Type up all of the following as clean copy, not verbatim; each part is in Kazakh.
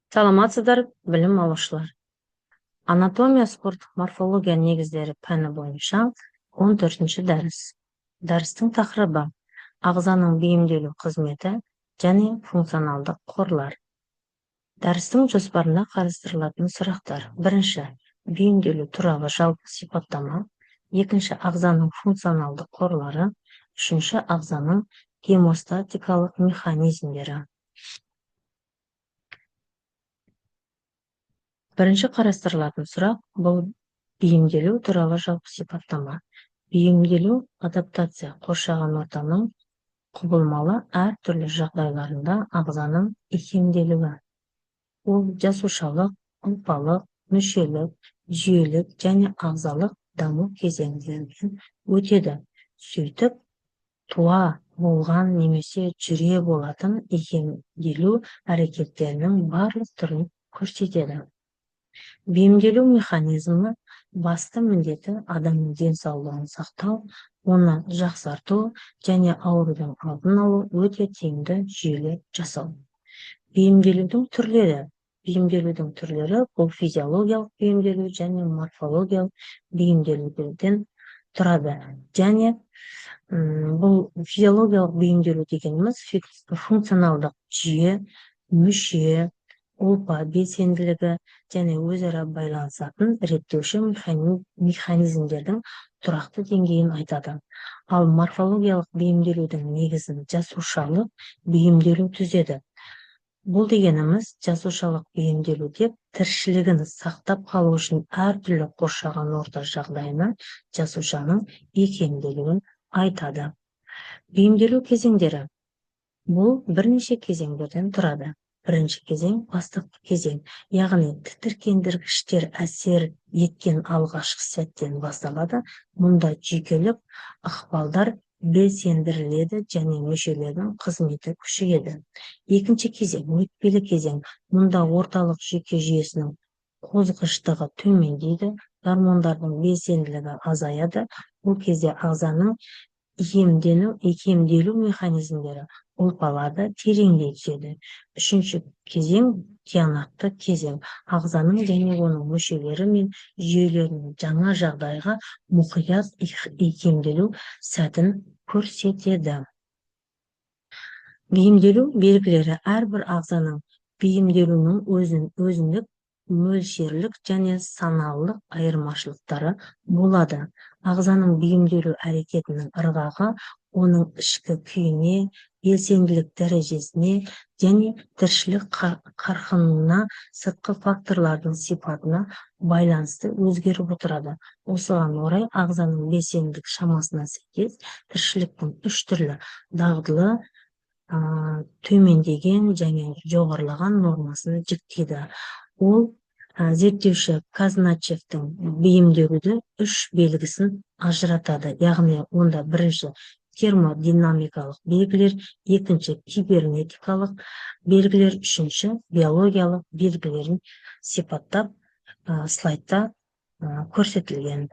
Саламатсыздар, білім алушылар. Анатомия спорттық морфология негіздері пәні бойынша 14-ші дәріс. Дәрістің тақырыбы ағзаның бейімделу қызметі және функционалдық қорлар. Дәрістің жоспарында қарастырылатын сұрақтар: бірінші, бейімделу туралы жалпы сипаттама; екінші, ағзаның функционалдық қорлары; үшінші, ағзаның гемостатикалық механизмдері. Бірінші қарастырылатын сұрақ бұл бейімделу туралы жалпы сипаттама. Бейімделу адаптация қоршаған ортаның құбылмалы әр түрлі жағдайларында ағзаның икемделуі. Ол жасушалық, ұлпалық, мүшелік, жүйелік және ағзалық даму кезеңдерінен өтеді. Сөйтіп, туа болған немесе жүре болатын икемделу әрекеттерінің барлық түрін көрсетеді. Бейімделу механизмі басты міндеті адамның денсаулығын сақтау, оны жақсарту және аурудың алдын алу өте тиімді жүйелер жасау. Бейімделудің түрлері. Бейімделудің түрлері бұл физиологиялық бейімделу және морфологиялық бейімделуден тұрады. Және бұл физиологиялық бейімделу дегеніміз функционалдық жүйе, мүше, ұлпа белсенділігі және өзара байланысатын реттеуші механизмдердің тұрақты деңгейін айтады. Ал морфологиялық бейімделудің негізін жасушалық бейімделу түзеді. Бұл дегеніміз жасушалық бейімделу деп тіршілігін сақтап қалу үшін әртүрлі қоршаған орта жағдайына жасушаның икемделуін айтады. Бейімделу кезеңдері. Бұл бірнеше кезеңдерден тұрады. Бірінші кезең бастапқы кезең, яғни тітіркендіргіштер әсер еткен алғашқы сәттен басталады. Мұнда жүйкелік ықпалдар белсендіріледі және мүшелердің қызметі күшейеді. Екінші кезең өтпелі кезең. Мұнда орталық жүйке жүйесінің қозғыштығы төмендейді, гормондардың белсенділігі азаяды. Бұл кезде ағзаның икемделу механизмдері ұлпаларда тереңдей түседі. Үшінші кезең тиянақты кезең. Ағзаның және оның мүшелері мен жүйелерінің жаңа жағдайға мұқият икемделу сәтін көрсетеді. Бейімделу белгілері. Әрбір ағзаның бейімделуінің өзіндік мөлшерлік және саналылық айырмашылықтары болады. Ағзаның бейімделу әрекетінің ырғағы оның ішкі күйіне, белсенділік дәрежесіне және тіршілік қарқынына, сыртқы факторлардың сипатына байланысты өзгеріп отырады. Осыған орай ағзаның белсенділік шамасына сәйкес тіршіліктің үш түрлі дағдылы төмендеген және жоғарылаған нормасını жіктейді. Ол зерттеуші Казначевтің бейімделуді үш белгісін ажыратады. Яғни онда бірінші термодинамикалық белгілер, екінші кибернетикалық белгілер, үшінші биологиялық белгілерін сипаттап слайдта көрсетілген.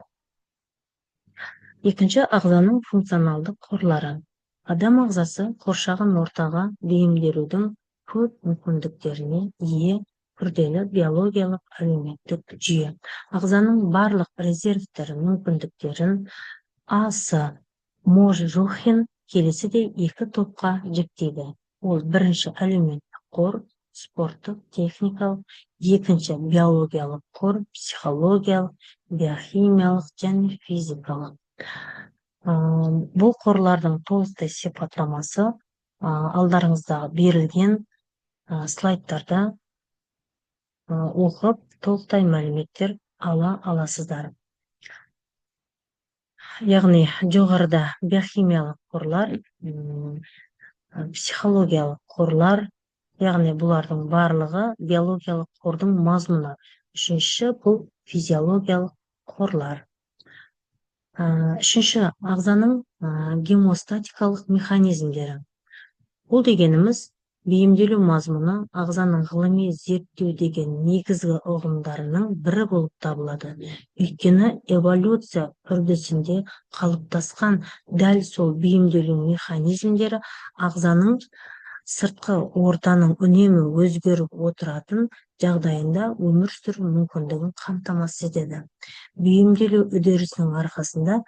Екінші, ағзаның функционалдық қорлары. Адам ағзасы қоршаған ортаға бейімделудің көп мүмкіндіктеріне ие күрделі биологиялық әлеуметтік жүйе. Ағзаның барлық резервтері мүмкіндіктерін Можжухин келесідей екі топқа жіктейді. Ол бірінші әлеуметтік қор, спорттық, техникалық, екінші биологиялық қор, психологиялық, биохимиялық және физикалық. Бұл қорлардың толықтай сипаттамасы алдарыңыздағы берілген слайдтарда оқып, толықтай мәліметтер ала аласыздар. Яғни жоғарыда биохимиялық қорлар, психологиялық қорлар, яғни бұлардың барлығы биологиялық қордың мазмұны. Үшінші, бұл физиологиялық қорлар. Үшінші, ағзаның гемостатикалық механизмдері. Бұл дегеніміз бейімделу мазмұны ағзаның ғылыми зерттеу деген негізгі ұғымдарының бірі болып табылады. Өйткені эволюция үрдісінде қалыптасқан дәл сол бейімделу механизмдері ағзаның сыртқы ортаның үнемі өзгеріп отыратын жағдайында өмір сүру мүмкіндігін қамтамасыз етеді. Бейімделу үдерісінің арқасында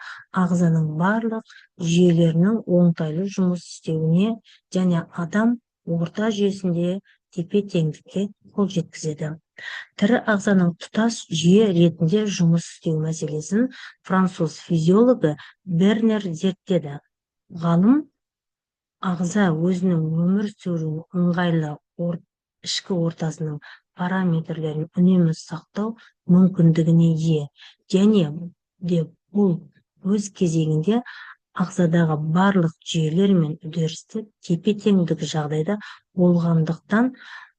ағзаның барлық жүйелерінің оңтайлы жұмыс істеуіне және адам орта жүйесінде тепе-теңдікке қол жеткізеді. Тірі ағзаның тұтас жүйе ретінде жұмыс істеу мәселесін француз физиологы Бернер зерттеді. Ғалым ағза өзінің өмір сүруін ыңғайлы ішкі ортасының параметрлерін үнемі сақтау мүмкіндігіне ие, және де бұл өз кезегінде ағзадағы барлық жүйелер мен үдерісті тепе-теңдік жағдайда болғандықтан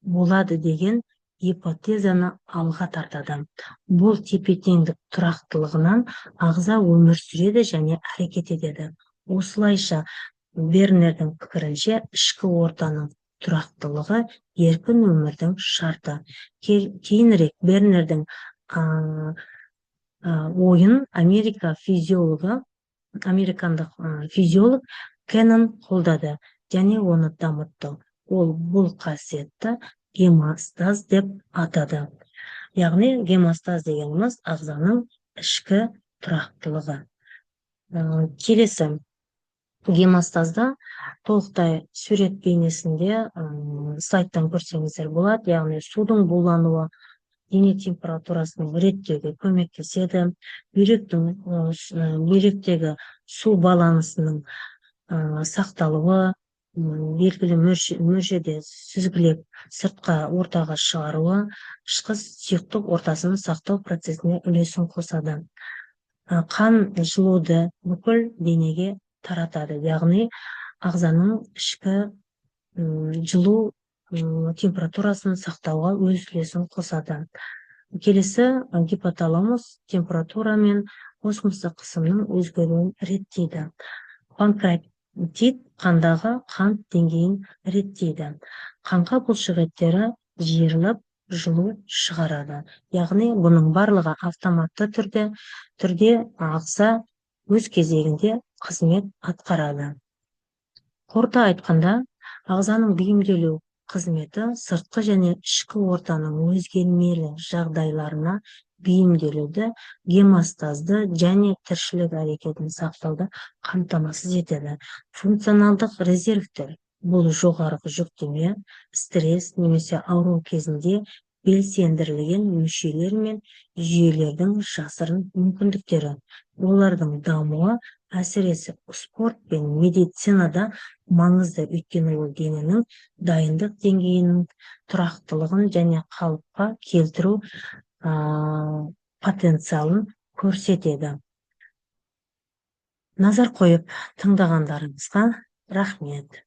болады деген гипотезаны алға тартады. Бұл тепе-теңдік тұрақтылығынан ағза өмір сүреді және әрекет етеді. Осылайша, Бернердің пікірінше, ішкі ортаның тұрақтылығы еркін өмірдің шарты. Кейінірек Бернердің ойын американдық физиолог Кеннон қолдады және оны дамытты. Ол бұл қасиетті гемостаз деп атады. Яғни гемостаз дегеніміз ағзаның ішкі тұрақтылығы. Келесі гемостазда толықтай сурет бейнесінде слайдтан көрсеңіздер болады. Яғни судың булануы дене температурасының реттеуге көмектеседі. Бүйректегі су балансының сақталуы, белгілі мөлшерде сүзгілеп сыртқа ортаға шығаруы, ішкі сұйықтық ортасын сақтау процесіне үлесін қосады. Қан жылуды бүкіл денеге таратады, яғни ағзаның ішкі жылу температурасын сақтауға өз үлесін қосады. Келесі гипоталамус температура мен осмостық қысымның өзгеруін реттейді. Панкреатит қандағы қант деңгейін реттейді. Қанға бұлшық еттері жиырылып жылу шығарады. Яғни бұның барлығы автоматты түрде ағза өз кезегінде қызмет атқарады. Қорыта айтқанда, ағзаның бейімделу қызметі сыртқы және ішкі ортаның өзгермелі жағдайларына бейімделуді, гемостазды және тіршілік әрекетін сақтауды қамтамасыз етеді. Функционалдық резервтер бұл жоғарғы жүктеме, стресс немесе ауру кезінде белсендірілген мүшелер мен жүйелердің жасырын мүмкіндіктері. Олардың дамуы әсіресе спорт пен медицинада маңызды, өйткені ол дененің дайындық деңгейінің тұрақтылығын және қалыпқа келтіру потенциалын көрсетеді. Назар қойып тыңдағандарыңызға рахмет.